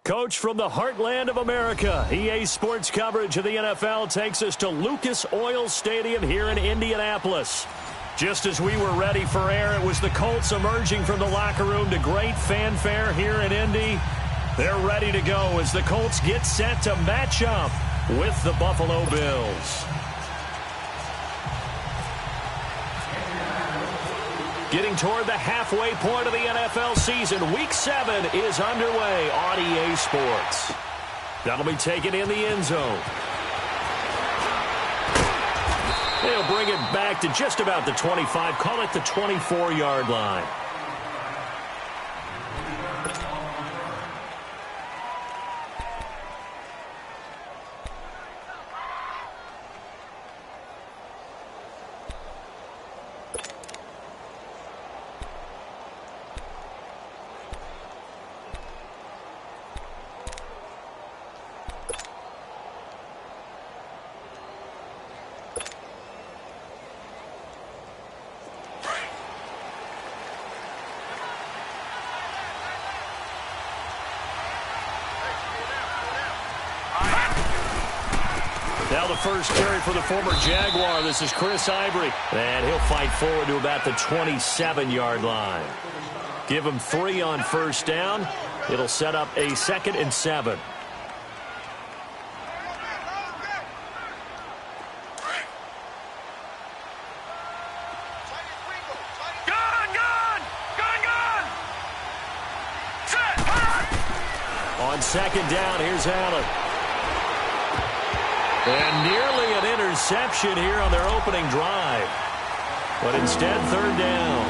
Coach from the heartland of America, EA Sports coverage of the NFL takes us to Lucas Oil Stadium here in Indianapolis. Just as we were ready for air, it was the Colts emerging from the locker room to great fanfare here in Indy. They're ready to go as the Colts get set to match up with the Buffalo Bills. Getting toward the halfway point of the NFL season, Week 7 is underway on EA Sports. That'll be taken in the end zone. They'll bring it back to just about the 25, call it the 24-yard line. Now the first carry for the former Jaguar. This is Chris Ivory. And he'll fight forward to about the 27-yard line. Give him 3 on first down. It'll set up a 2nd and 7. On 2nd down, here's Allen. And nearly an interception here on their opening drive. But instead, 3rd down.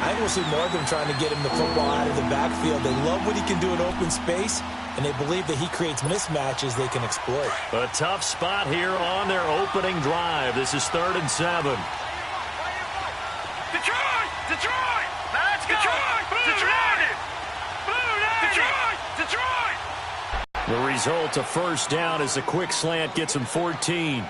I think we'll see more of them trying to get him the football out of the backfield. They love what he can do in open space, and they believe that he creates mismatches they can exploit. A tough spot here on their opening drive. This is 3rd and 7. Detroit! Detroit! Let's go! Detroit! Detroit! Detroit! Detroit! The result, a first down as the quick slant gets them 14.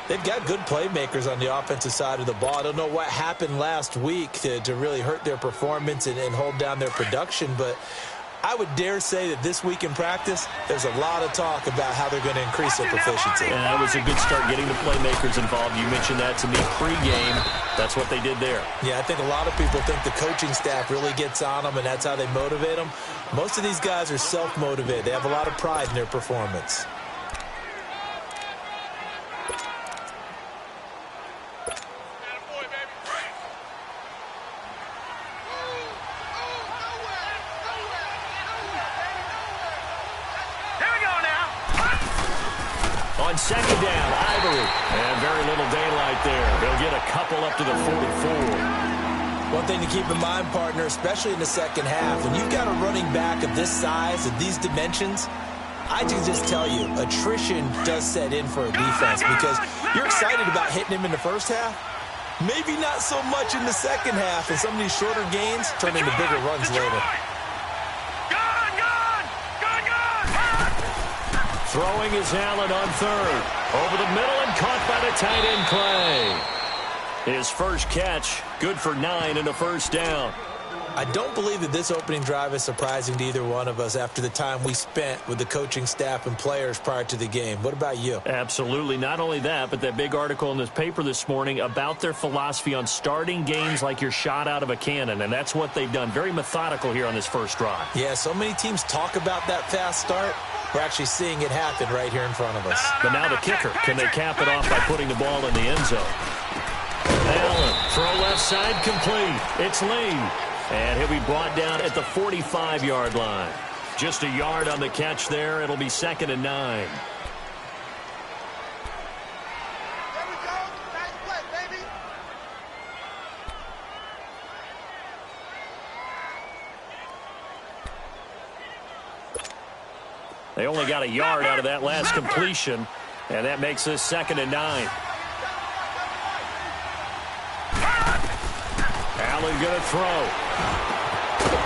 They've got good playmakers on the offensive side of the ball. I don't know what happened last week to really hurt their performance and hold down their production, but I would dare say that this week in practice, there's a lot of talk about how they're going to increase their proficiency. And that was a good start getting the playmakers involved. You mentioned that to me pregame. That's what they did there. Yeah, I think a lot of people think the coaching staff really gets on them, and that's how they motivate them. Most of these guys are self-motivated. They have a lot of pride in their performance. On 2nd down, Ivory. And very little daylight there. They'll get a couple up to the 44. One thing to keep in mind, partner, especially in the second half, when you've got a running back of this size, of these dimensions, I can just tell you, attrition does set in for a defense because you're excited about hitting him in the first half. Maybe not so much in the second half, and some of these shorter gains turn into bigger runs later. Throwing is Allen on 3rd. Over the middle and caught by the tight end Clay. His first catch, good for 9 and a first down. I don't believe that this opening drive is surprising to either one of us after the time we spent with the coaching staff and players prior to the game. What about you? Absolutely. Not only that, but that big article in this paper this morning about their philosophy on starting games like you're shot out of a cannon, and that's what they've done. Very methodical here on this first drive. Yeah, so many teams talk about that fast start. We're actually seeing it happen right here in front of us. But now the kicker. Can they cap it off by putting the ball in the end zone? Allen, throw left side complete. It's Lee. And he'll be brought down at the 45-yard line. Just a yard on the catch there. It'll be 2nd and 9. They only got a yard out of that last completion, and that makes this 2nd and 9. Allen going to throw.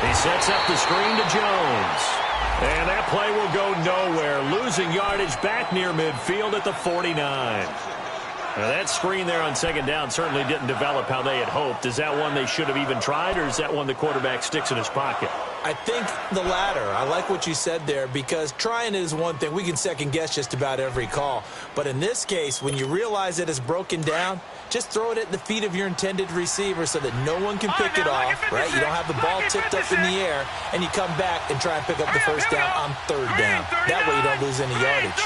He sets up the screen to Jones. And that play will go nowhere. Losing yardage back near midfield at the 49. Now that screen there on second down certainly didn't develop how they had hoped. Is that one they should have even tried, or is that one the quarterback sticks in his pocket? I think the latter. I like what you said there, because trying is one thing. We can second-guess just about every call. But in this case, when you realize that it's broken down, just throw it at the feet of your intended receiver so that no one can pick it off, right? You don't have the ball tipped up in the air, and you come back and try and pick up the first down on third down. That way you don't lose any yardage.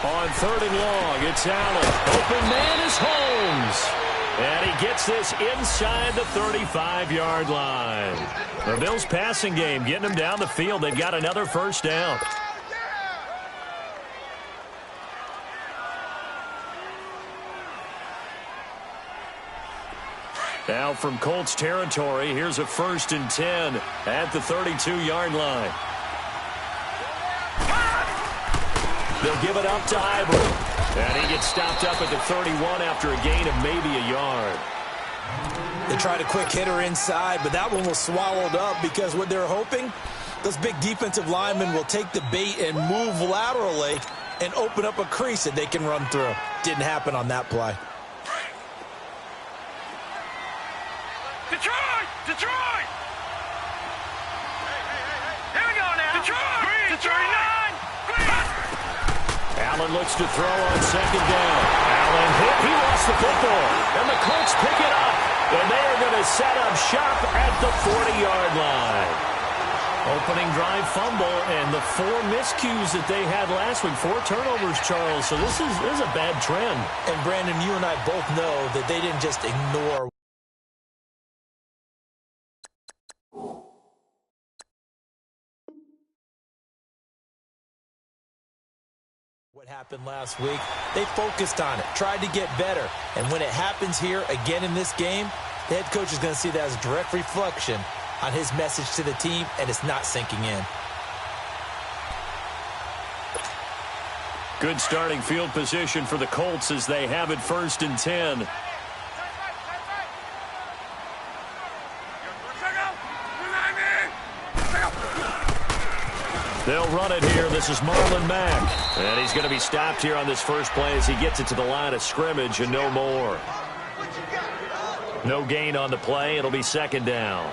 On third and long, it's Allen. Open man is Holmes. And he gets this inside the 35-yard line. The Bills' passing game getting them down the field. They've got another first down. Now from Colts territory, here's a 1st and 10 at the 32-yard line. They'll give it up to Ivory. And he gets stopped up at the 31 after a gain of maybe a yard. They tried a quick hitter inside, but that one was swallowed up because what they're hoping, those big defensive linemen will take the bait and move laterally and open up a crease that they can run through. Didn't happen on that play. Detroit! Detroit! Here we go now. Detroit! Detroit 9! Allen looks to throw on second down. Allen hit. He lost the football. And the Colts pick it up. And they are going to set up shop at the 40-yard line. Opening drive fumble, and the 4 miscues that they had last week. 4 turnovers, Charles. So this is a bad trend. And Brandon, you and I both know that they didn't just ignore what happened last week. They focused on it, tried to get better. And when it happens here again in this game, the head coach is going to see that as a direct reflection on his message to the team, and it's not sinking in. Good starting field position for the Colts as they have it 1st and 10. They'll run it here. This is Marlon Mack. And he's going to be stopped here on this first play as he gets it to the line of scrimmage and no more. No gain on the play. It'll be second down.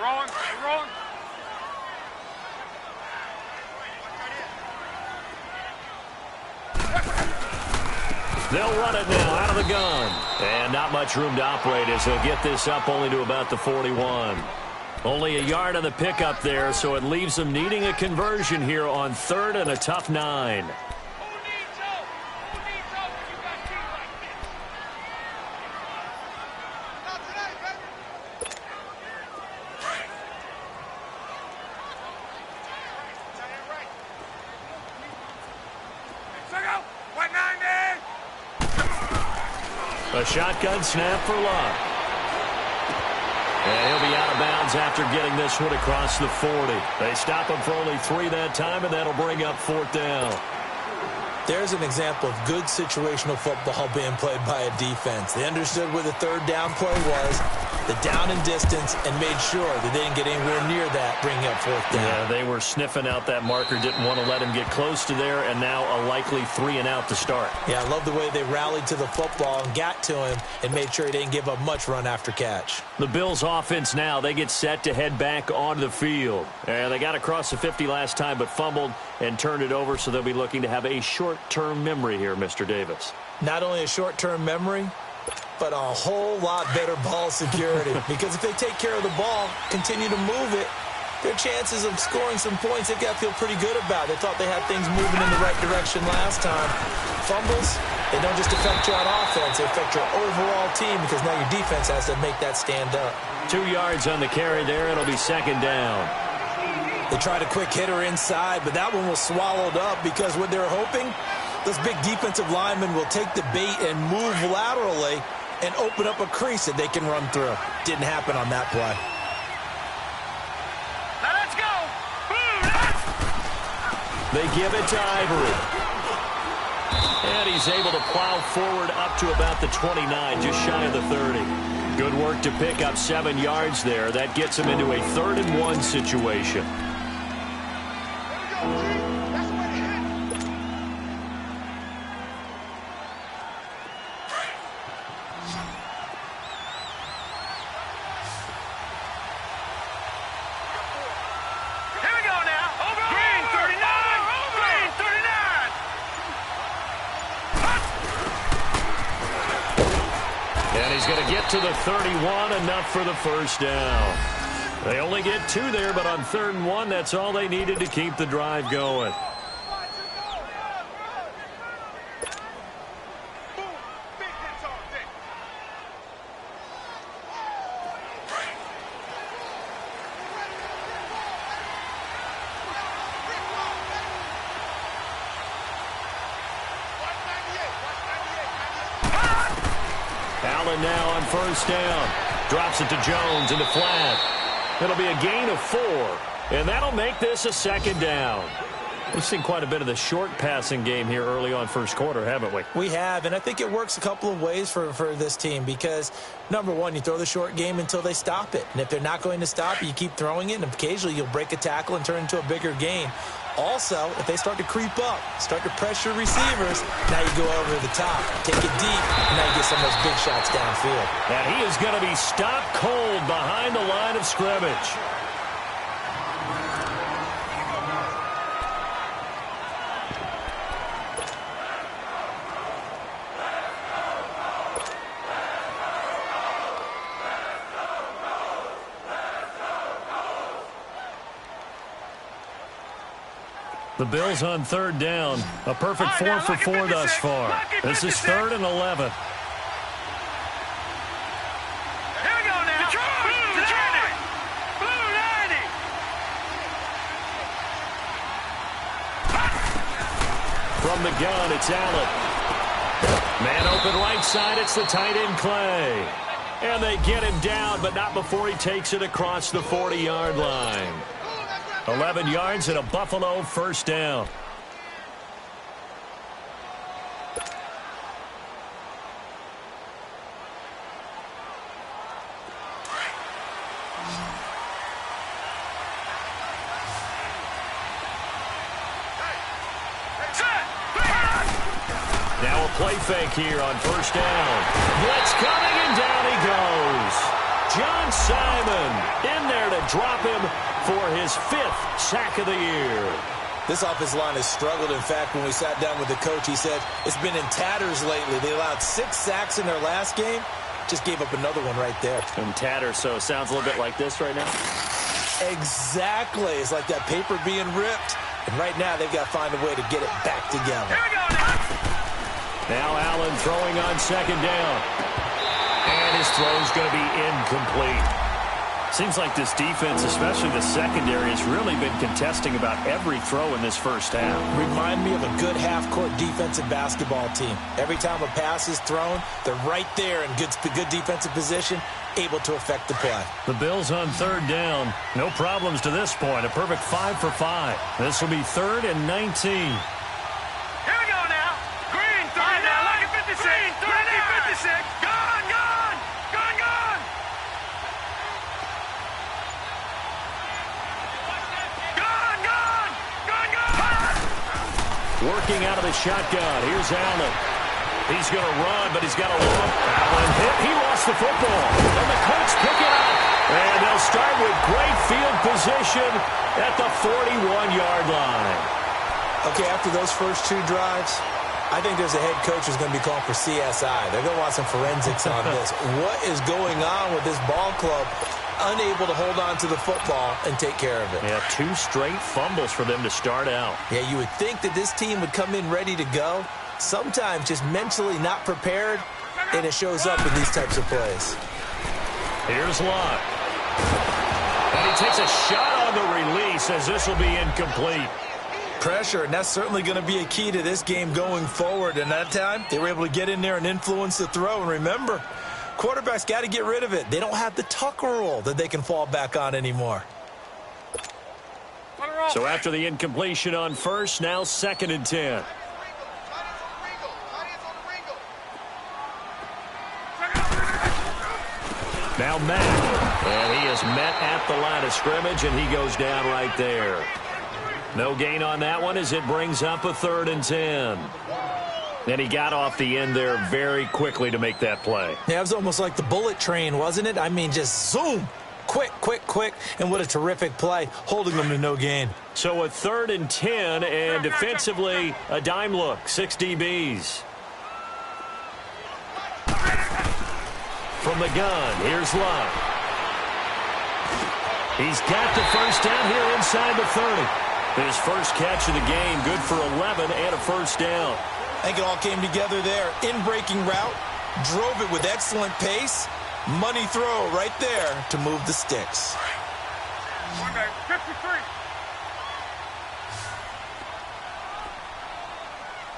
Wrong. They'll run it now out of the gun. And not much room to operate as they'll get this up only to about the 41. Only a yard on the pickup there, so it leaves them needing a conversion here on 3rd and a tough 9. A shotgun snap for Luck. And he'll be out of bounds after getting this one across the 40. They stop him for only 3 that time, and that'll bring up 4th down. There's an example of good situational football being played by a defense. They understood where the 3rd down play was, the down and distance, and made sure that they didn't get anywhere near that, bringing up 4th down. Yeah, they were sniffing out that marker, didn't want to let him get close to there, and now a likely 3 and out to start. Yeah, I love the way they rallied to the football and got to him and made sure he didn't give up much run after catch. The Bills offense now, they get set to head back onto the field. They got across the 50 last time but fumbled and turned it over, so they'll be looking to have a short-term memory here, Mr. Davis. Not only a short-term memory, but a whole lot better ball security. Because if they take care of the ball, continue to move it, their chances of scoring some points, they've got to feel pretty good about. They thought they had things moving in the right direction last time. Fumbles, they don't just affect you on offense, they affect your overall team because now your defense has to make that stand up. 2 yards on the carry there. It'll be second down. They tried a quick hitter inside, but that one was swallowed up because what they're hoping, those big defensive linemen will take the bait and move laterally and open up a crease that they can run through. Didn't happen on that play. Now let's go. They give it to Ivory. And he's able to plow forward up to about the 29, just shy of the 30. Good work to pick up 7 yards there. That gets him into a 3rd-and-1 situation. He's going to get to the 31, enough for the first down. They only get 2 there, but on 3rd and 1, that's all they needed to keep the drive going. Allen now on 1st down. Drops it to Jones into flat. It'll be a gain of 4, and that'll make this a 2nd down. We've seen quite a bit of the short passing game here early on 1st quarter, haven't we? We have, and I think it works a couple of ways for this team because, number one, you throw the short game until they stop it. And if they're not going to stop it, you keep throwing it, and occasionally you'll break a tackle and turn into a bigger gain. Also, if they start to creep up, start to pressure receivers, now you go over the top, take it deep, and now you get some of those big shots downfield. And he is going to be stopped cold behind the line of scrimmage. The Bills on 3rd down. A perfect 4 for 4 thus far. This is 3rd and 11. Here we go now. Blue 90. Blue 90. From the gun, it's Allen. Man open right side, it's the tight end Clay. And they get him down, but not before he takes it across the 40-yard line. 11 yards and a Buffalo 1st down. Now a play fake here on 1st down. Blitz coming, and down he goes. John Simon in there to drop him for his 5th sack of the year. This offensive line has struggled. In fact, when we sat down with the coach, he said it's been in tatters lately. They allowed 6 sacks in their last game. Just gave up another one right there. And tatters, so it sounds a little bit like this right now. Exactly. It's like that paper being ripped. And right now, they've got to find a way to get it back together. Here we go now. Now Allen throwing on 2nd down. And his throw's going to be incomplete. Seems like this defense, especially the secondary, has really been contesting about every throw in this first half. Remind me of a good half-court defensive basketball team. Every time a pass is thrown, they're right there in good defensive position, able to affect the play. The Bills on 3rd down. No problems to this point. A perfect 5 for 5. This will be 3rd and 19. Here we go now. Green 39. Lucky 56. Green 39. 56. Gone, gone. Gone, gone. Gone, gone. Gone, gone. Working out of the shotgun. Here's Allen. He's going to run, but he's got a long Allen hit. He lost the football. And the Colts pick it up. And they'll start with great field position at the 41-yard line. Okay, after those first 2 drives, I think there's a head coach who's going to be calling for CSI. They're going to want some forensics on this. What is going on with this ball club? Unable to hold on to the football and take care of it. Yeah, 2 straight fumbles for them to start out. Yeah, you would think that this team would come in ready to go. Sometimes just mentally not prepared, and it shows up in these types of plays. Here's Lott. And he takes a shot on the release as this will be incomplete. Pressure, and that's certainly going to be a key to this game going forward. And that time, they were able to get in there and influence the throw. And remember, quarterbacks got to get rid of it. They don't have the Tucker rule that they can fall back on anymore. So after the incompletion on first, now 2nd and 10. Now Mack, and he is met at the line of scrimmage, and he goes down right there. No gain on that one as it brings up a 3rd and 10. And he got off the end there very quickly to make that play. Yeah, it was almost like the bullet train, wasn't it? I mean, just zoom. Quick, quick, quick. And what a terrific play, holding them to no gain. So a 3rd and 10, and defensively, a dime look, 6 DBs. From the gun, here's Luck. He's got the first down here inside the 30. His first catch of the game, good for 11 and a first down. I think it all came together there. In-breaking route, drove it with excellent pace. Money throw right there to move the sticks. 53.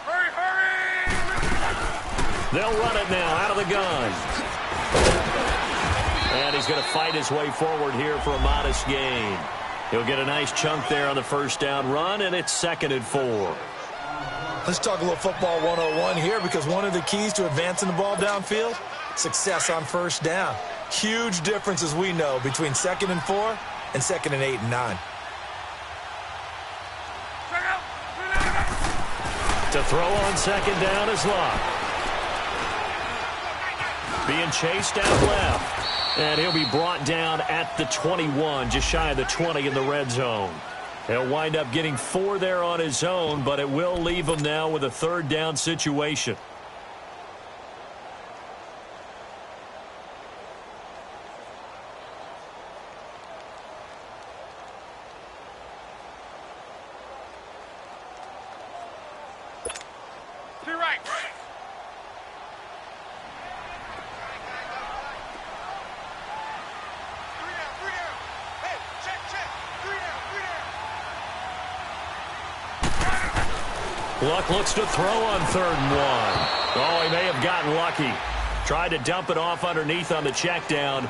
Hurry, hurry! They'll run it now out of the gun. And he's going to fight his way forward here for a modest gain. He'll get a nice chunk there on the first down run, and it's 2nd and 4. Let's talk a little football 101 here, because one of the keys to advancing the ball downfield, success on first down. Huge difference, as we know, between 2nd and 4 and 2nd and 8 and 9. To throw on 2nd down is Luck. Being chased out left. And he'll be brought down at the 21, just shy of the 20 in the red zone. He'll wind up getting 4 there on his own, but it will leave him now with a 3rd down situation. To your right. Luck looks to throw on 3rd and 1. Oh, he may have gotten lucky. Tried to dump it off underneath on the check down.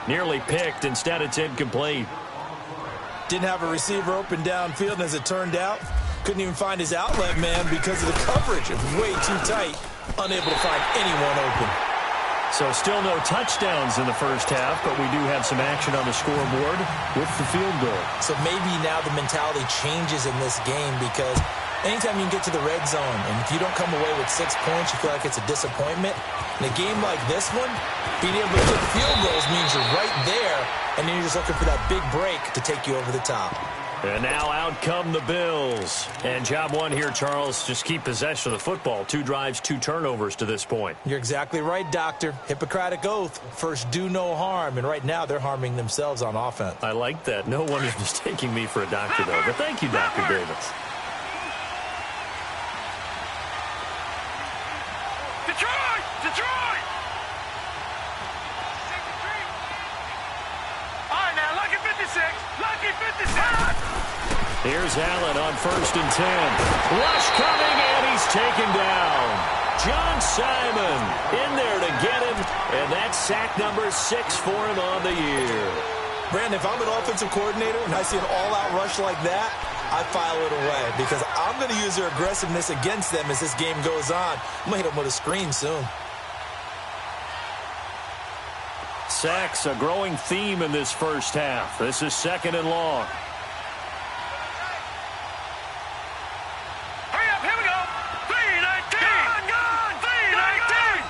Nearly picked. Instead, it's incomplete. Didn't have a receiver open downfield, and as it turned out, couldn't even find his outlet man because of the coverage. It was way too tight. Unable to find anyone open. So still no touchdowns in the first half, but we do have some action on the scoreboard with the field goal. So maybe now the mentality changes in this game, because anytime you can get to the red zone, and if you don't come away with 6 points, you feel like it's a disappointment. In a game like this one, being able to get field goals means you're right there, and then you're just looking for that big break to take you over the top. And now out come the Bills. And job one here, Charles, just keep possession of the football. 2 drives, 2 turnovers to this point. You're exactly right, Doctor. Hippocratic oath. First, do no harm. And right now, they're harming themselves on offense. I like that. No one is mistaking me for a doctor, though. But thank you, Dr. Davis. Detroit! Detroit! All right, now, Lucky 56. Lucky 56. Here's Allen on 1st and 10. Rush coming, and he's taken down. John Simon in there to get him, and that's sack number 6 for him on the year. Brandon, if I'm an offensive coordinator and I see an all-out rush like that, I file it away, because I'm going to use their aggressiveness against them as this game goes on. I'm going to hit them with a screen soon. Sacks, a growing theme in this first half. This is 2nd and long. Hurry up, here we go. 319. Gone, 319.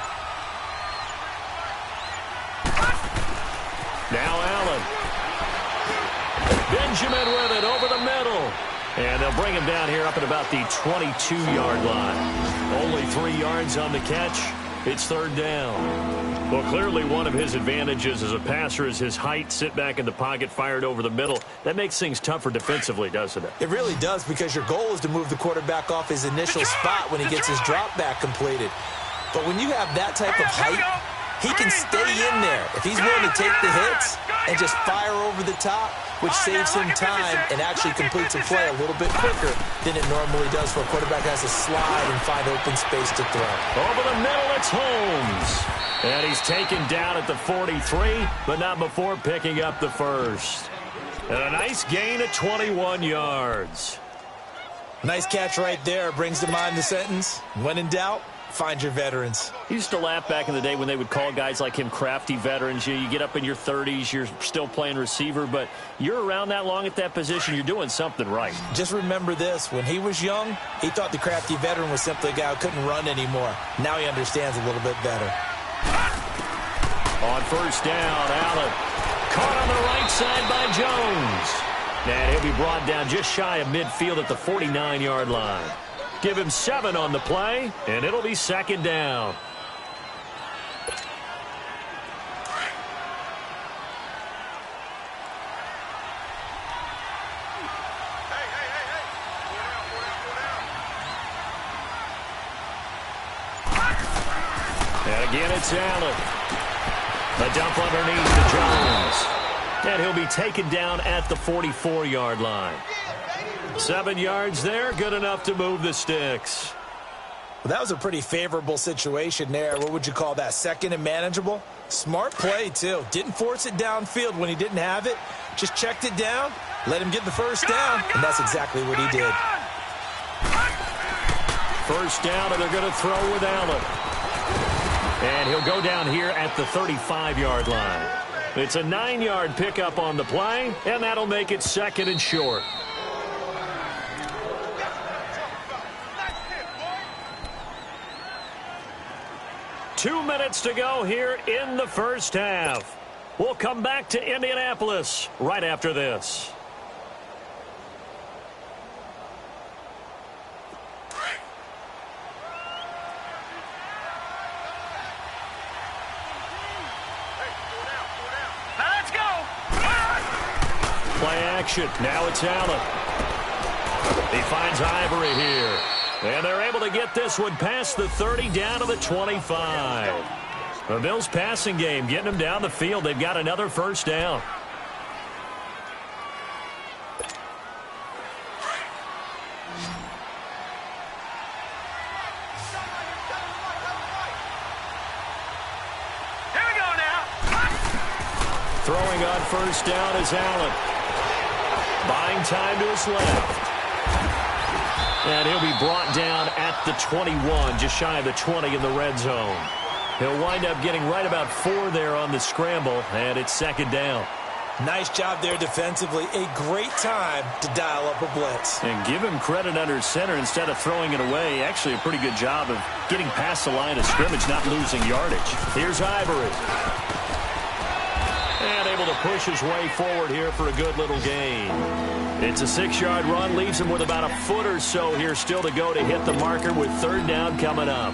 Now Allen. Benjamin with it over the middle. And they'll bring him down here up at about the 22-yard line. Only 3 yards on the catch. It's 3rd down. Well, clearly one of his advantages as a passer is his height. Sit back in the pocket, fired over the middle. That makes things tougher defensively, doesn't it? It really does, because your goal is to move the quarterback off his initial spot when he gets his drop back completed. But when you have that type of height, he can stay in there. If he's willing to take the hits and just fire over the top, which saves him time and actually completes a play a little bit quicker than it normally does for a quarterback that has to slide and find open space to throw. Over the middle, it's Holmes. And he's taken down at the 43, but not before picking up the first. And a nice gain of 21 yards. Nice catch right there. Brings to mind the sentence, when in doubt, Find your veterans. Used to laugh back in the day when they would call guys like him crafty veterans. You get up in your 30s, you're still playing receiver, but you're around that long at that position, you're doing something right. Just remember this. When he was young, he thought the crafty veteran was simply a guy who couldn't run anymore. Now he understands a little bit better. On first down, Allen. Caught on the right side by Jones. And he'll be brought down just shy of midfield at the 49-yard line. Give him 7 on the play, and it'll be second down. And again, it's Allen. The dump underneath to Jones. And he'll be taken down at the 44-yard line. 7 yards there, good enough to move the sticks. Well, that was a pretty favorable situation there. What would you call that? Second and manageable? Smart play, too. Didn't force it downfield when he didn't have it. Just checked it down, let him get the first down, and that's exactly what he did. First down, and they're going to throw with Allen. And he'll go down here at the 35-yard line. It's a 9-yard pickup on the play, and that'll make it second and short. Two minutes to go here in the first half. We'll come back to Indianapolis right after this. Let's go. Play action. Now it's Allen. He finds Ivory here. And they're able to get this one past the 30 down to the 25. The Bills passing game getting them down the field. They've got another first down. Here we go now. Throwing on first down is Allen. Buying time to his left. And he'll be brought down at the 21, just shy of the 20 in the red zone. He'll wind up getting right about 4 there on the scramble, and it's second down. Nice job there defensively. A great time to dial up a blitz. And give him credit under center instead of throwing it away. Actually a pretty good job of getting past the line of scrimmage, not losing yardage. Here's Ivory. And able to push his way forward here for a good little gain. It's a 6-yard run, leaves him with about a foot or so here still to go to hit the marker with third down coming up.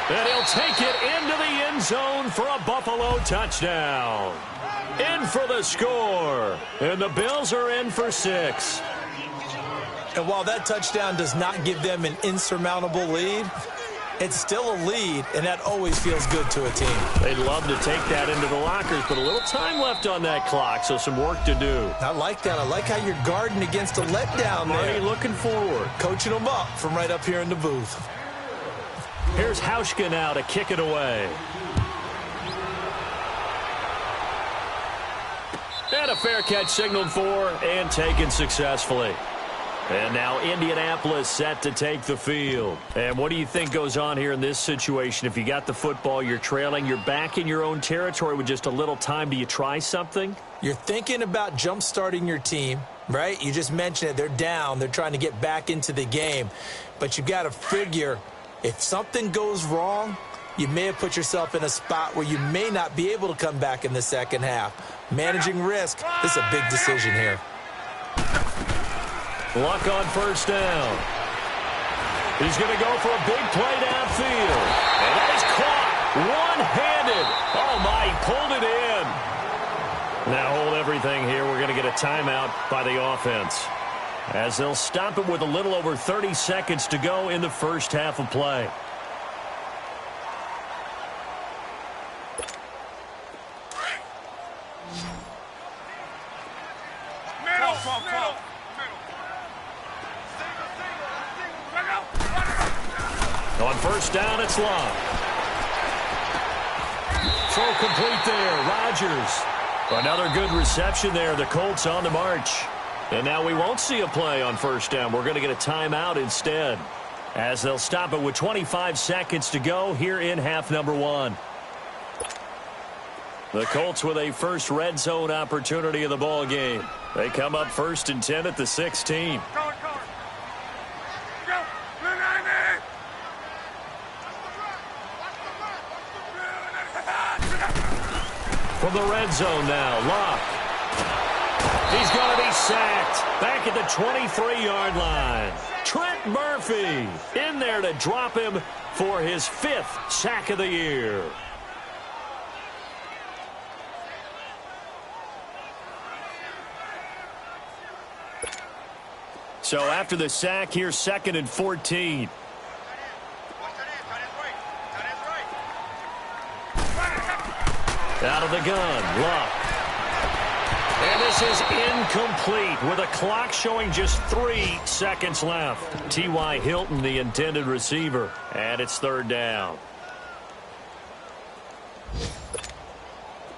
And he'll take it into the end zone for a Buffalo touchdown. In for the score. And the Bills are in for 6. And while that touchdown does not give them an insurmountable lead, it's still a lead, and that always feels good to a team. They'd love to take that into the lockers, but a little time left on that clock, so some work to do. I like that. I like how you're guarding against a letdown there. Marty looking forward. Coaching them up from right up here in the booth. Here's Hauschka now to kick it away. And a fair catch signaled for and taken successfully. And now Indianapolis set to take the field. And what do you think goes on here in this situation? If you got the football, you're trailing, you're back in your own territory with just a little time. Do you try something? You're thinking about jump-starting your team, right? You just mentioned it. They're down. They're trying to get back into the game. But you've got to figure if something goes wrong, you may have put yourself in a spot where you may not be able to come back in the second half. Managing risk, this is a big decision here. Luck on first down. He's going to go for a big play downfield. And that is caught one-handed. Oh, my, he pulled it in. Now hold everything here. We're going to get a timeout by the offense, as they'll stop it with a little over 30 seconds to go in the first half of play. On first down, it's Locke. Throw complete there. Rodgers. Another good reception there. The Colts on the march. And now we won't see a play on first down. We're going to get a timeout instead, as they'll stop it with 25 seconds to go here in half number 1. The Colts with a first red zone opportunity of the ball game. They come up 1st and 10 at the 16. From the red zone now, Locke. He's going to be sacked back at the 23-yard line. Trent Murphy in there to drop him for his 5th sack of the year. So after the sack, here's 2nd and 14. Out of the gun, Locke. And this is incomplete with a clock showing just 3 seconds left. T.Y. Hilton, the intended receiver, and it's 3rd down.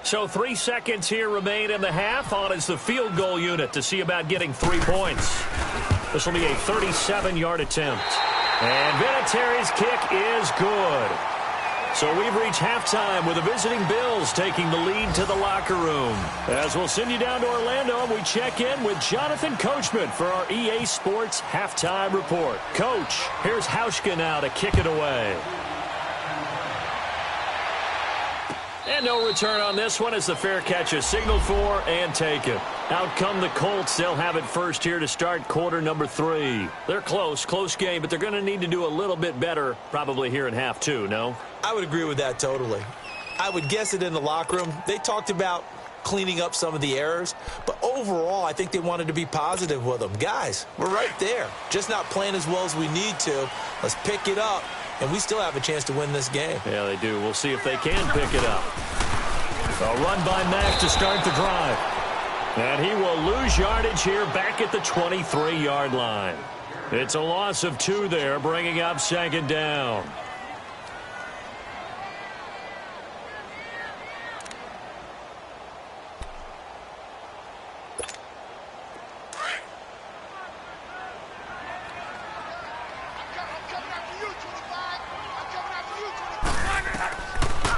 So 3 seconds here remain in the half. On is the field goal unit to see about getting 3 points. This will be a 37-yard attempt. And Vinatieri's kick is good. So we've reached halftime with the visiting Bills taking the lead to the locker room. As we'll send you down to Orlando, and we check in with Jonathan Coachman for our EA Sports Halftime Report. Coach, here's Hauschka now to kick it away. And no return on this one as the fair catch is signaled for and taken. Out come the Colts. They'll have it first here to start quarter number 3. They're close game, but they're going to need to do a little bit better probably here in half 2, no? I would agree with that totally. I would guess it in the locker room. They talked about cleaning up some of the errors, but overall I think they wanted to be positive with them. Guys, we're right there. Just not playing as well as we need to. Let's pick it up, and we still have a chance to win this game. Yeah, they do. We'll see if they can pick it up. A run by Mack to start the drive. And he will lose yardage here back at the 23-yard line. It's a loss of 2 there, bringing up 2nd down.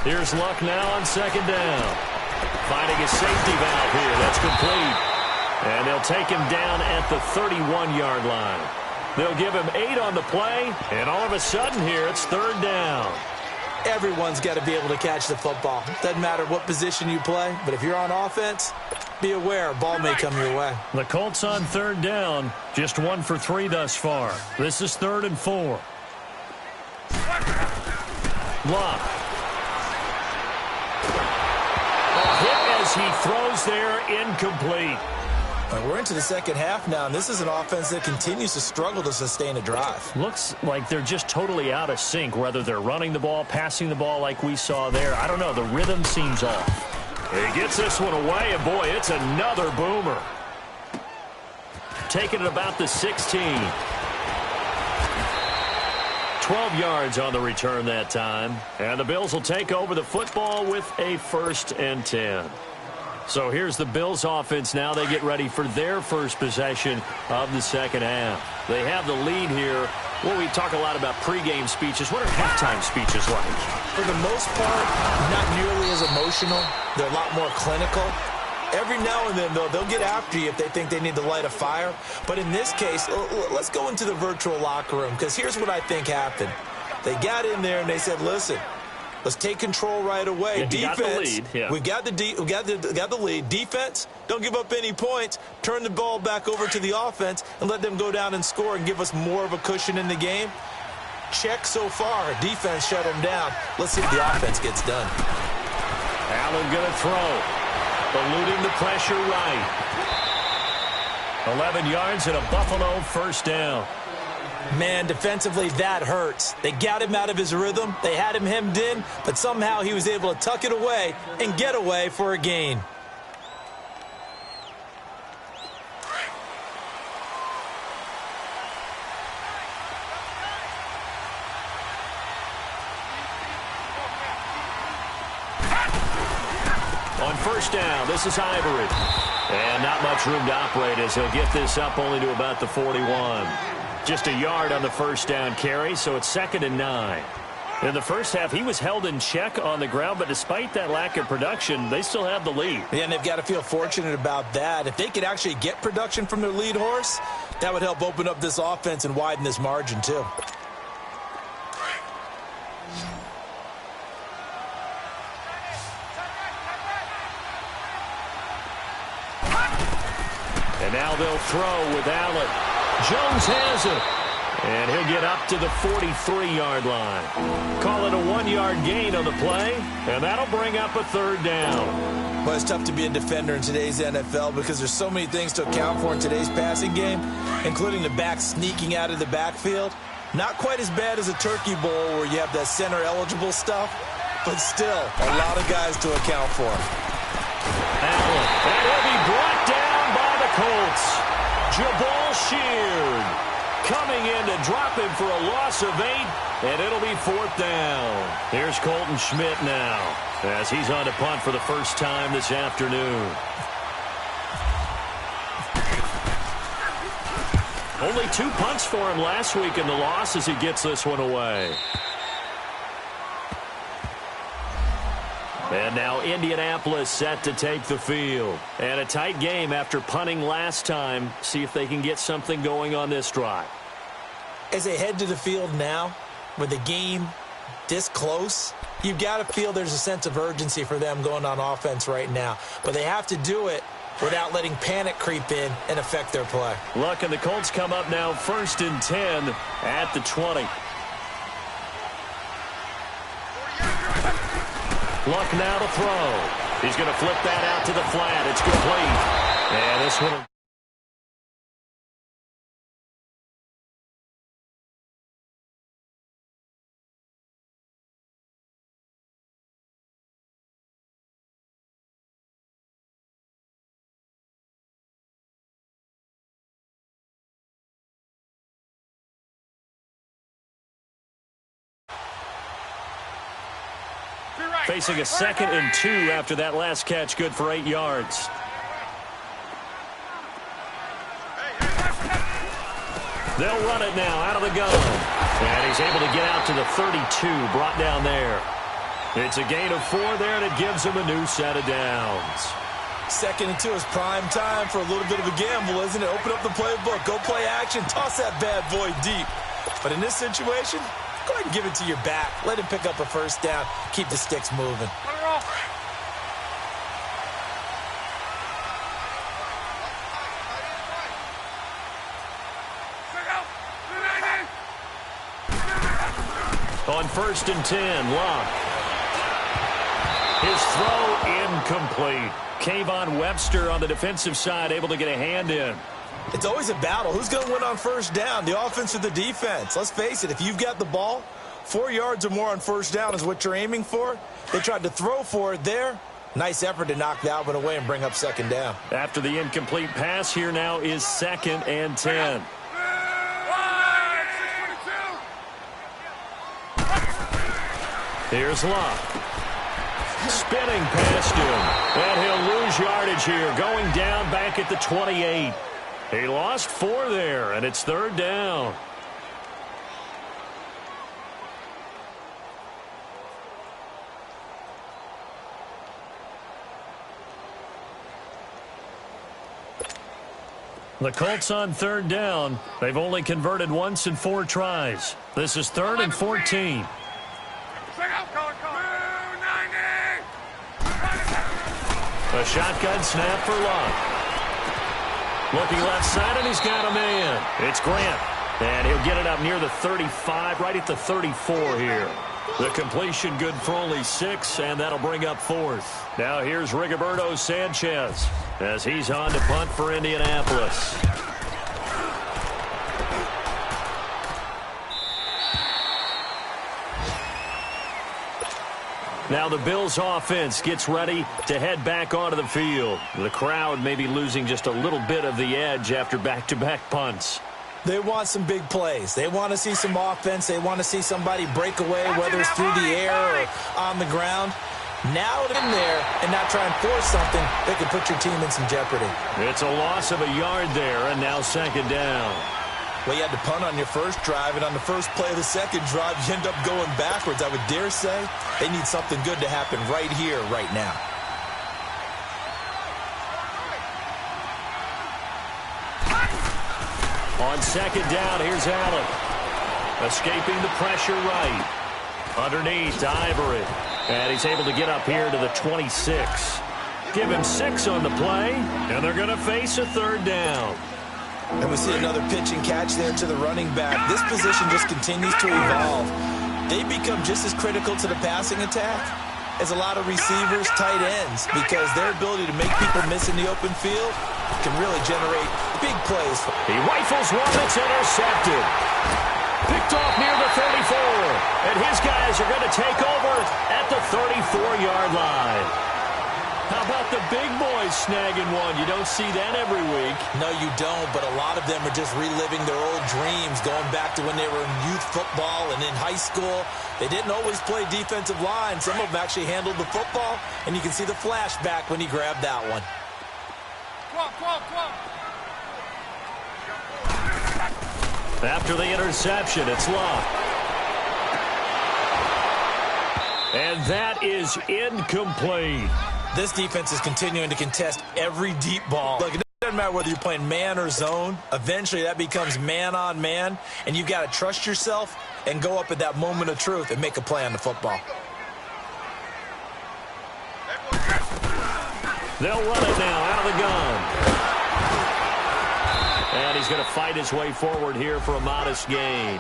Here's Luck now on 2nd down. Finding a safety valve here. That's complete. And they'll take him down at the 31-yard line. They'll give him 8 on the play, and all of a sudden here it's 3rd down. Everyone's got to be able to catch the football. Doesn't matter what position you play, but if you're on offense, be aware a ball may come your way. The Colts on 3rd down, just 1 for 3 thus far. This is 3rd and 4. Locke. Hit as he throws there, incomplete. We're into the 2nd half now, and this is an offense that continues to struggle to sustain a drive. Looks like they're just totally out of sync, whether they're running the ball, passing the ball like we saw there. I don't know. The rhythm seems off. He gets this one away, and boy, it's another boomer. Taking it about the 16. 12 yards on the return that time. And the Bills will take over the football with a 1st and 10. So here's the Bills offense now. They get ready for their first possession of the 2nd half. They have the lead here. Well, we talk a lot about pregame speeches. What are halftime speeches like? For the most part, not nearly as emotional. They're a lot more clinical. Every now and then, though, they'll get after you if they think they need to light a fire. But in this case, let's go into the virtual locker room, because here's what I think happened. They got in there and they said, listen, let's take control right away. Yeah, defense, got the lead. Yeah. we got the lead. Defense, don't give up any points. Turn the ball back over to the offense and let them go down and score and give us more of a cushion in the game. Check so far. Defense shut them down. Let's see if the offense gets done. Allen going to throw. Eluding the pressure right. 11 yards and a Buffalo 1st down. Man, defensively, that hurts. They got him out of his rhythm. They had him hemmed in, but somehow he was able to tuck it away and get away for a gain. first down. This is Ivory. And not much room to operate as he'll get this up only to about the 41. Just a yard on the first down carry, so it's 2nd and 9. In the first half, he was held in check on the ground, but despite that lack of production, they still have the lead. Yeah, and they've got to feel fortunate about that. If they could actually get production from their lead horse, that would help open up this offense and widen this margin too. And now they'll throw with Allen. Jones has it. And he'll get up to the 43-yard line. Call it a 1-yard gain on the play, and that'll bring up a 3rd down. Well, it's tough to be a defender in today's NFL because there's so many things to account for in today's passing game, including the back sneaking out of the backfield. Not quite as bad as a turkey bowl where you have that center-eligible stuff, but still a lot of guys to account for. Allen, and he'll be brought down by the Colts. Jabal Sheard coming in to drop him for a loss of 8, and it'll be 4th down. Here's Colton Schmidt now as he's on to punt for the first time this afternoon. Only 2 punts for him last week in the loss as he gets this one away. And now Indianapolis set to take the field. And a tight game after punting last time. See if they can get something going on this drive. As they head to the field now, with the game this close, you've got to feel there's a sense of urgency for them going on offense right now. But they have to do it without letting panic creep in and affect their play. Look, and the Colts come up now 1st and 10 at the 20. Luck now to throw. He's going to flip that out to the flat. It's complete. And this one... Facing a 2nd and 2 after that last catch, good for 8 yards. They'll run it now out of the gun. And he's able to get out to the 32, brought down there. It's a gain of 4 there, and it gives him a new set of downs. 2nd and 2 is prime time for a little bit of a gamble, isn't it? Open up the playbook, go play action, toss that bad boy deep. But in this situation, go ahead and give it to your back. Let him pick up a first down. Keep the sticks moving. On 1st and 10, Luck. His throw incomplete. Kayvon Webster on the defensive side able to get a hand in. It's always a battle. Who's going to win on first down, the offense or the defense? Let's face it, if you've got the ball, 4 yards or more on first down is what you're aiming for. They tried to throw for it there. Nice effort to knock that one away and bring up 2nd down. After the incomplete pass, here now is 2nd and 10. Here's Luck. Spinning past him. And he'll lose yardage here, going down back at the 28. He lost 4 there, and it's 3rd down. The Colts on 3rd down. They've only converted once in 4 tries. This is 3rd and 14. A shotgun snap for Luck. Looking left side, and he's got a man. It's Grant. And he'll get it up near the 35, right at the 34 here. The completion good for only 6, and that'll bring up 4th. Now here's Rigoberto Sanchez as he's on to punt for Indianapolis. Now the Bills offense gets ready to head back onto the field. The crowd may be losing just a little bit of the edge after back-to-back punts. They want some big plays. They want to see some offense. They want to see somebody break away, whether it's through the air or on the ground. Now in there and not try and force something that could put your team in some jeopardy. It's a loss of a yard there, and now second down. Well, you had to punt on your first drive, and on the first play of the second drive, you end up going backwards. I would dare say they need something good to happen right here, right now. On second down, here's Allen. Escaping the pressure right. Underneath to Ivory. And he's able to get up here to the 26. Give him 6 on the play, and they're going to face a third down. And we see another pitch and catch there to the running back. This position just continues to evolve. They become just as critical to the passing attack as a lot of receivers, tight ends, because their ability to make people miss in the open field can really generate big plays. He rifles one that's intercepted. Picked off near the 34. And his guys are going to take over at the 34-yard line. How about the big boys snagging one? You don't see that every week. No, you don't, but a lot of them are just reliving their old dreams, going back to when they were in youth football and in high school. They didn't always play defensive line. Some of them actually handled the football, and you can see the flashback when he grabbed that one. After the interception, it's Luck. And that is incomplete. This defense is continuing to contest every deep ball. Look, it doesn't matter whether you're playing man or zone. Eventually, that becomes man on man, and you've got to trust yourself and go up at that moment of truth and make a play on the football. They'll run it now out of the gun. And he's going to fight his way forward here for a modest gain.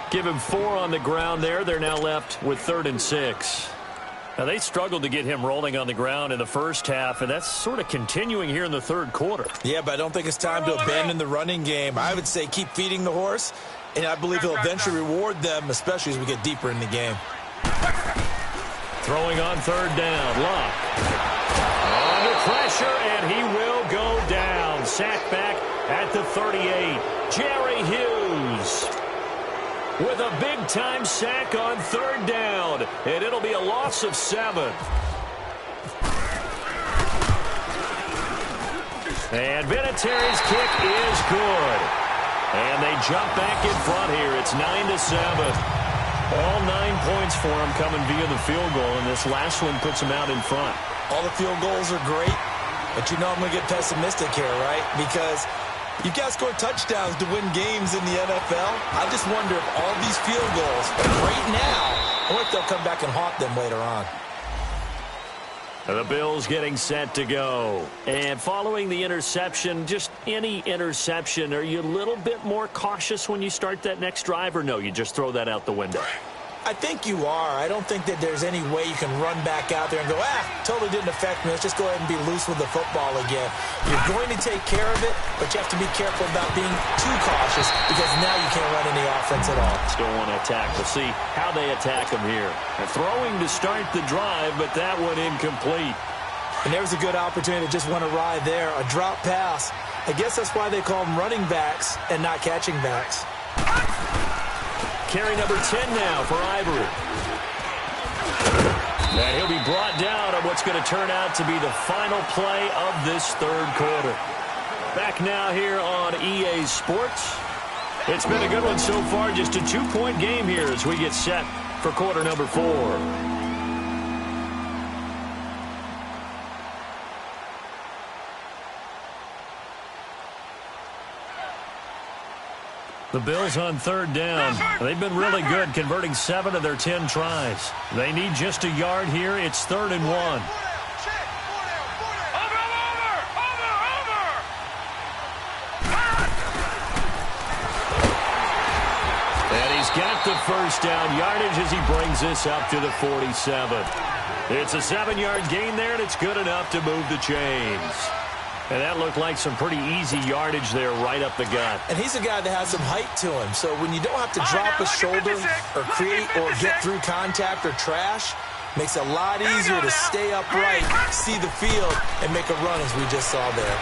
Give him 4 on the ground there. They're now left with 3rd and 6. Now, they struggled to get him rolling on the ground in the first half, and that's sort of continuing here in the third quarter. Yeah, but I don't think it's time to abandon the running game. I would say keep feeding the horse, and I believe he'll eventually reward them, especially as we get deeper in the game. Throwing on 3rd down, Luck. Under pressure, and he will go down. Sacked back at the 38. Jerry Hughes with a big-time sack on 3rd down, and it'll be a loss of 7. And Vinatieri's kick is good. And they jump back in front here. It's 9-7. All 9 points for them coming via the field goal, and this last one puts them out in front. All the field goals are great, but you know I'm going to get pessimistic here, right? Because you've got to score touchdowns to win games in the NFL. I just wonder if all these field goals right now, or if they'll come back and haunt them later on. The Bills getting set to go. And following the interception, just any interception, are you a little bit more cautious when you start that next drive, or no, you just throw that out the window? I think you are. I don't think that there's any way you can run back out there and go, totally didn't affect me. Let's just go ahead and be loose with the football again. You're going to take care of it, but you have to be careful about being too cautious because now you can't run any offense at all. Still want to attack. We'll see how they attack them here. They're throwing to start the drive, but that one incomplete. And there's a good opportunity to just went awry there, a drop pass. I guess that's why they call them running backs and not catching backs. Carry number 10 now for Ivory. And he'll be brought down on what's going to turn out to be the final play of this third quarter. Back now here on EA Sports. It's been a good one so far. Just a 2-point game here as we get set for quarter number 4. The Bills on 3rd down. They've been really good, converting 7 of their 10 tries. They need just a yard here. It's 3rd and 1. And he's got the first down yardage as he brings this up to the 47. It's a 7-yard gain there, and it's good enough to move the chains. And that looked like some pretty easy yardage there right up the gut. And he's a guy that has some height to him. So when you don't have to drop a shoulder or create or get through contact or trash, makes it a lot easier to stay upright, see the field, and make a run as we just saw there.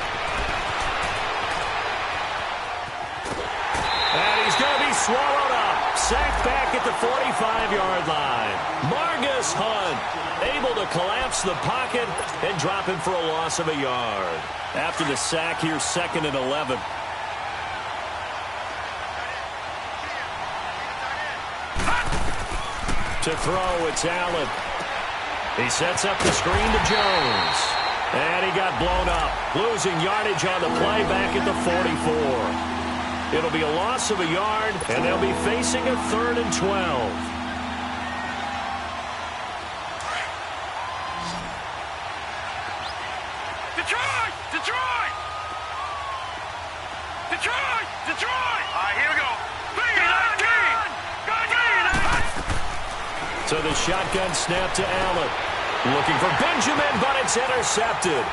And he's going to be swallowed up. Sacked back at the 45-yard line. Margus Hunt able to collapse the pocket and drop him for a loss of a yard. After the sack, here's 2nd and 11. To throw, it's Allen. He sets up the screen to Jones. And he got blown up, losing yardage on the play back at the 44. It'll be a loss of a yard, and they'll be facing a 3rd and 12. Detroit! Detroit! Detroit! Detroit! All right, here we go. So the shotgun snap to Allen. Looking for Benjamin, but it's intercepted.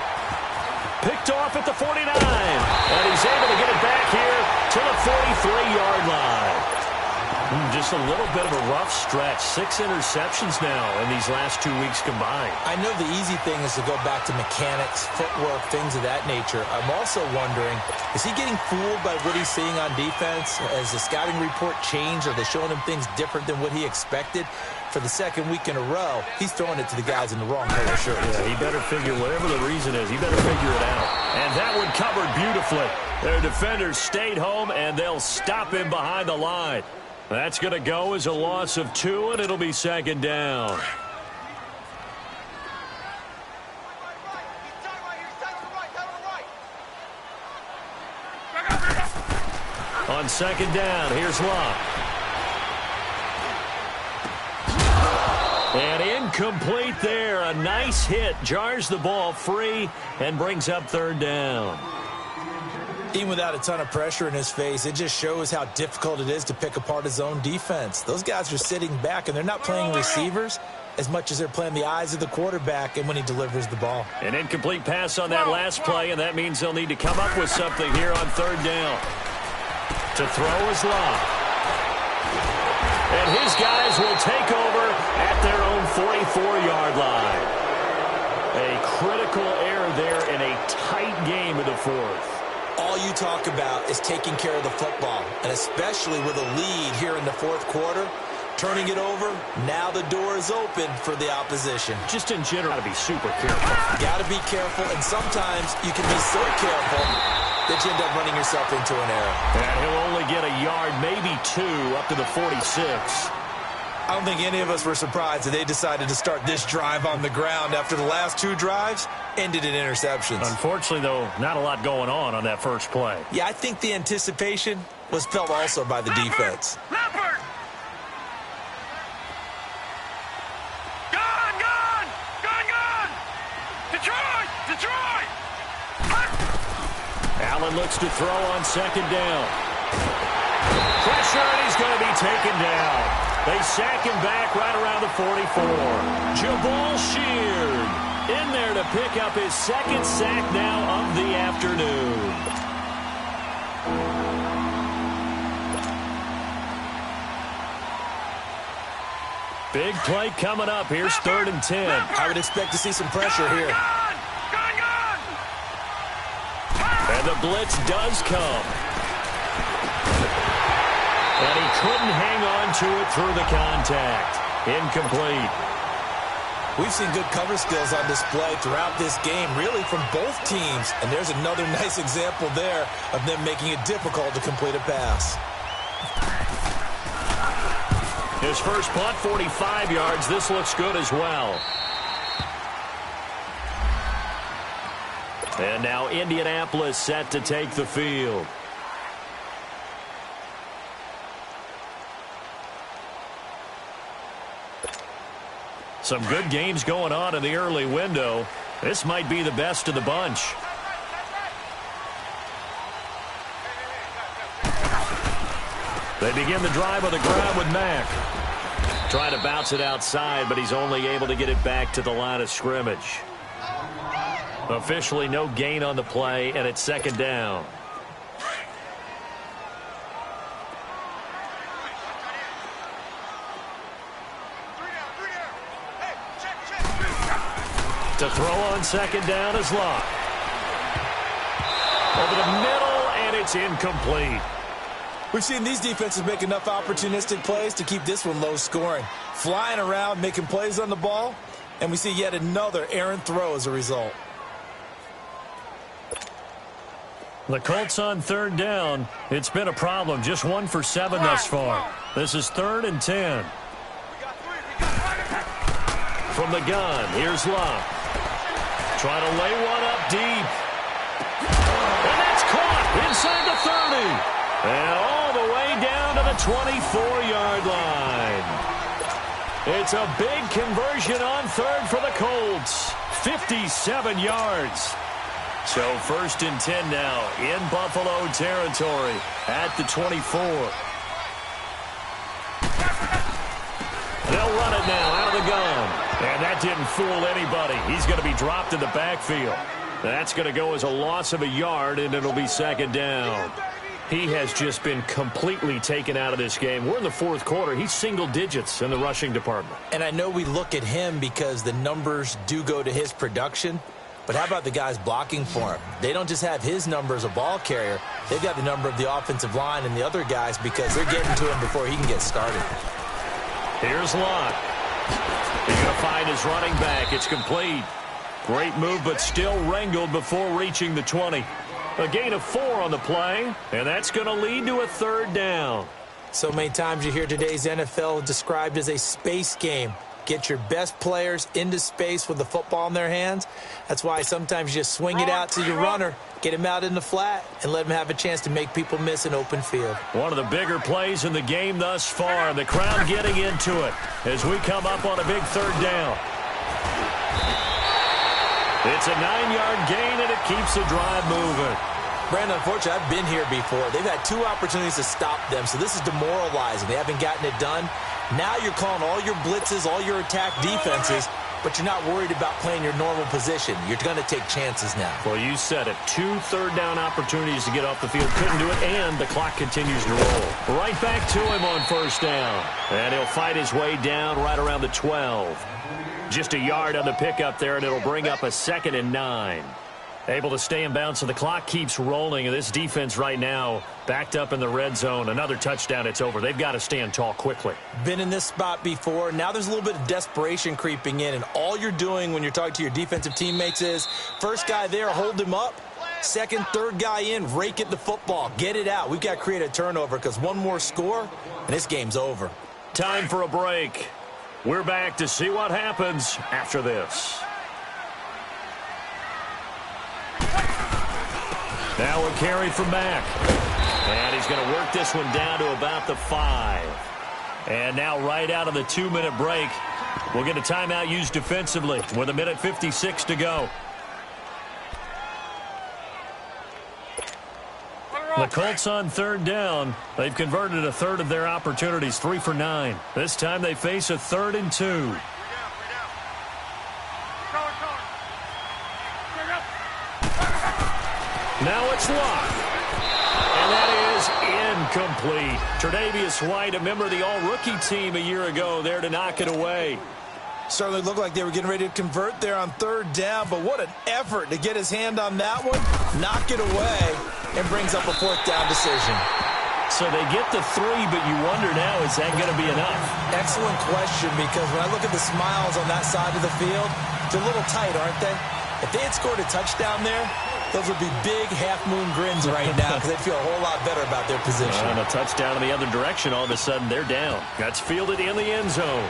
Picked off at the 49. And he's able to get it back here to the 43-yard line. Just a little bit of a rough stretch. 6 interceptions now in these last 2 weeks combined. I know the easy thing is to go back to mechanics, footwork, things of that nature. I'm also wondering, is he getting fooled by what he's seeing on defense? Has the scouting report changed? Are they showing him things different than what he expected? For the 2nd week in a row, he's throwing it to the guys in the wrong color shirts. Yeah, he better figure, whatever the reason is, he better figure it out. And that one covered beautifully. Their defenders stayed home, and they'll stop him behind the line. That's going to go as a loss of 2, and it'll be 2nd down. On 2nd down, here's Locke. And incomplete there. A nice hit. Jars the ball free and brings up 3rd down. Even without a ton of pressure in his face, it just shows how difficult it is to pick apart his own defense. Those guys are sitting back, and they're not playing receivers as much as they're playing the eyes of the quarterback and when he delivers the ball. An incomplete pass on that last play, and that means they'll need to come up with something here on 3rd down. To throw is Locke. And his guys will take over at their own 44-yard line. A critical error there in a tight game in the 4th. All you talk about is taking care of the football, and especially with a lead here in the 4th quarter, turning it over, now the door is open for the opposition. Just in general, got to be super careful. Got to be careful, and sometimes you can be so careful that you end up running yourself into an error. And he'll only get a yard, maybe 2, up to the 46. I don't think any of us were surprised that they decided to start this drive on the ground after the last 2 drives ended in interceptions. Unfortunately, though, not a lot going on that first play. Yeah, I think the anticipation was felt also by the defense. Leopard! Gone! Gone! Gone! Gone! Detroit! Detroit! Allen looks to throw on 2nd down. Pressure, and he's going to be taken down. They sack him back right around the 44. Jabal Sheard in there to pick up his 2nd sack now of the afternoon. Big play coming up. Here's 3rd and 10. I would expect to see some pressure here. And the blitz does come. And he couldn't hang on to it through the contact. Incomplete. We've seen good cover skills on display throughout this game, really from both teams. And there's another nice example there of them making it difficult to complete a pass. His first punt, 45 yards. This looks good as well. And now Indianapolis set to take the field. Some good games going on in the early window. This might be the best of the bunch. They begin the drive on the ground with Mack. Trying to bounce it outside, but he's only able to get it back to the line of scrimmage. Officially no gain on the play, and it's 2nd down. To throw on 2nd down is Locke. Over the middle, and it's incomplete. We've seen these defenses make enough opportunistic plays to keep this one low scoring. Flying around, making plays on the ball, and we see yet another errant throw as a result. The Colts on third down. It's been a problem. Just 1 for 7 thus far. This is 3rd and 10. From the gun, here's Love. Trying to lay one up deep. And that's caught inside the 30. And all the way down to the 24-yard line. It's a big conversion on third for the Colts. 57 yards. So 1st and 10 now in Buffalo territory at the 24. They'll run it now out of the gun. And that didn't fool anybody. He's going to be dropped in the backfield. That's going to go as a loss of a yard, and it'll be 2nd down. He has just been completely taken out of this game. We're in the 4th quarter. He's single digits in the rushing department. And I know we look at him because the numbers do go to his production. But how about the guys blocking for him? They don't just have his number as a ball carrier. They've got the number of the offensive line and the other guys because they're getting to him before he can get started. Here's Lott. He's going to find his running back. It's complete. Great move, but still wrangled before reaching the 20. A gain of 4 on the play, and that's going to lead to a 3rd down. So many times you hear today's NFL described as a space game. Get your best players into space with the football in their hands. That's why sometimes you just swing it out to your runner, get him out in the flat, and let him have a chance to make people miss an open field. One of the bigger plays in the game thus far. The crowd getting into it as we come up on a big 3rd down. It's a 9-yard gain, and it keeps the drive moving. Brandon, unfortunately, I've been here before. They've had 2 opportunities to stop them, so this is demoralizing. They haven't gotten it done. Now you're calling all your blitzes, all your attack defenses, but you're not worried about playing your normal position. You're going to take chances now. Well, you said it. 2 third-down opportunities to get off the field. Couldn't do it, and the clock continues to roll. Right back to him on 1st down. And he'll fight his way down right around the 12. Just a yard on the pickup there, and it'll bring up a 2nd and 9. Able to stay in bounds, so the clock keeps rolling. And this defense right now backed up in the red zone. Another touchdown, it's over. They've got to stand tall quickly. Been in this spot before. Now there's a little bit of desperation creeping in. And all you're doing when you're talking to your defensive teammates is, first guy there, hold him up. 2nd, 3rd guy in, rake at the football. Get it out. We've got to create a turnover because one more score, and this game's over. Time for a break. We're back to see what happens after this. Now a carry from Mack. And he's going to work this one down to about the 5. And now right out of the 2-minute break, we'll get a timeout used defensively with 1:56 to go. The Colts on 3rd down. They've converted a 1/3 of their opportunities, 3 for 9. This time they face a 3rd and 2. Now it's Lott. And that is incomplete. Tre'Davious White, a member of the all-rookie team a year ago, there to knock it away. Certainly looked like they were getting ready to convert there on 3rd down, but what an effort to get his hand on that one, knock it away, and brings up a 4th down decision. So they get the 3, but you wonder now, is that going to be enough? Excellent question, because when I look at the smiles on that side of the field, they're a little tight, aren't they? If they had scored a touchdown there, those would be big half-moon grins right now because they'd feel a whole lot better about their position. And a touchdown in the other direction, all of a sudden they're down. That's fielded in the end zone.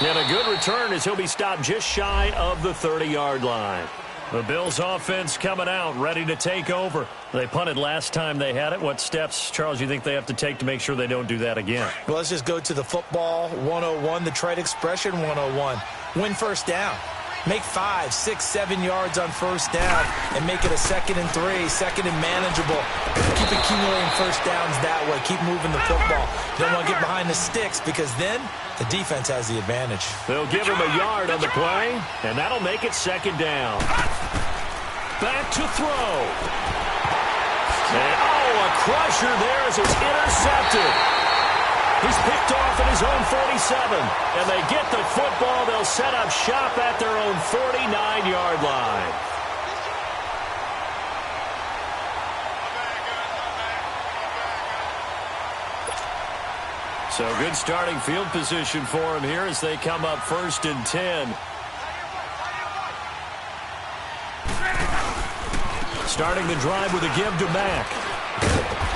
And a good return as he'll be stopped just shy of the 30-yard line. The Bills offense coming out, ready to take over. They punted last time they had it. What steps, Charles, you think they have to take to make sure they don't do that again? Well, let's just go to the football 101, the trade expression 101. Win 1st down. Make 5, 6, 7 yards on 1st down and make it a 2nd and 3, 2nd and manageable. Keep accumulating 1st downs that way. Keep moving the football. You don't want to get behind the sticks because then the defense has the advantage. They'll give him a yard on the play, and that'll make it 2nd down. Back to throw. And, a crusher there as it's intercepted. He's picked off at his own 47. And they get the football. They'll set up shop at their own 49-yard line. So good starting field position for him here as they come up 1st and 10. Starting the drive with a give to Mack.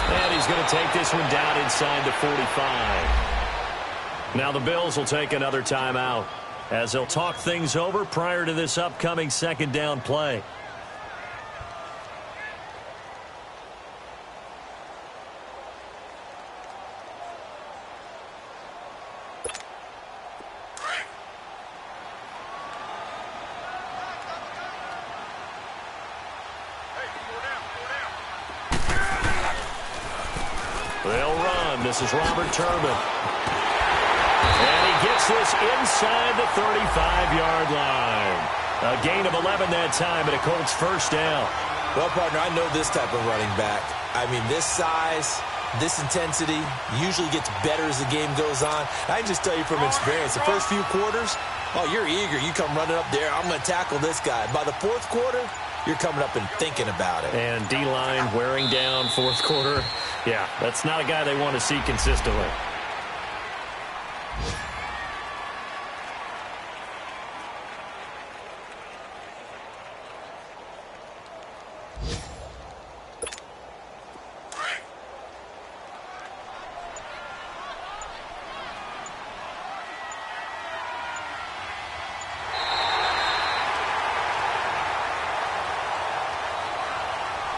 And he's going to take this one down inside the 45. Now the Bills will take another timeout as they'll talk things over prior to this upcoming 2nd down play. They'll run. This is Robert Turbin. And he gets this inside the 35-yard line. A gain of 11 that time, and a Colts 1st down. Well, partner, I know this type of running back. I mean, this size, this intensity usually gets better as the game goes on. I can just tell you from experience, the first few quarters, oh, you're eager. You come running up there, I'm going to tackle this guy. By the 4th quarter, you're coming up and thinking about it. And D-line wearing down 4th quarter. Yeah, that's not a guy they want to see consistently.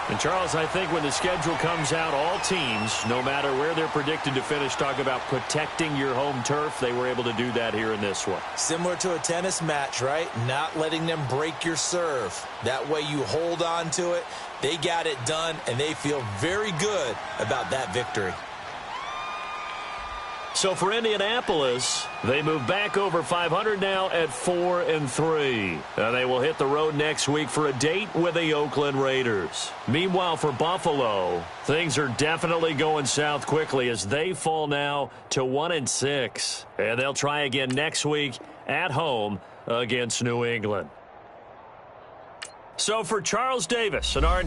And Charles, I think when the schedule comes out, all teams, no matter where they're predicted to finish, talk about protecting your home turf. They were able to do that here in this one. Similar to a tennis match, right? Not letting them break your serve. That way you hold on to it. They got it done, and they feel very good about that victory. So for Indianapolis, they move back over 500 now at 4-3. And they will hit the road next week for a date with the Oakland Raiders. Meanwhile, for Buffalo, things are definitely going south quickly as they fall now to 1-6. And they'll try again next week at home against New England. So for Charles Davis and our